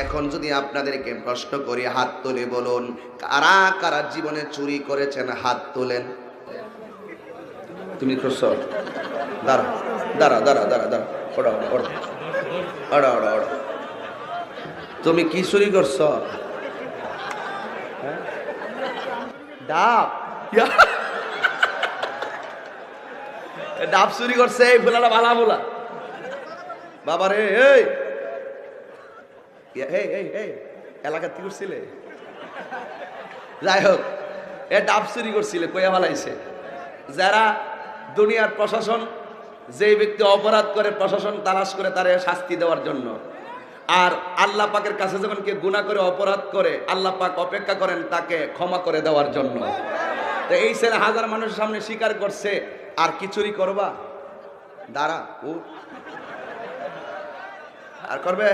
এখন যদি আপনাদেরকে প্রশ্ন করি, হাত তুলে বলুন কারা কারা জীবনে চুরি করেছেন, হাত তোলেন। তুমি করছো? দাঁড়া দাঁড়া দাঁড়া দাঁড়া দাঁড়া, ওড়া ওড়া ওড়া ওড়া ওড়া। তুমি কি চুরি করছো? ডাব। ডাব চুরি করছে এই ফুলাটা ভালা ফুলা। বাবারে এই এলাকার কি করছিলে? যাই হোক, এ ডাব চুরি করছিলে, কইয়া ফালাইছে। যারা দুনিয়ার প্রশাসন, যেই ব্যক্তি অপরাধ করে প্রশাসন তালাশ করে তারে শাস্তি দেওয়ার জন্য, আর আল্লাহ পাকের কাছে যখন কেউ গুনাহ করে অপরাধ করে আল্লাহ পাক অপেক্ষা করেন তাকে ক্ষমা করে দেওয়ার জন্য। তো এই ছেলে হাজার মানুষের সামনে স্বীকার করছে, আর কি চুরি করবা? দাঁড়া ও আর করবে?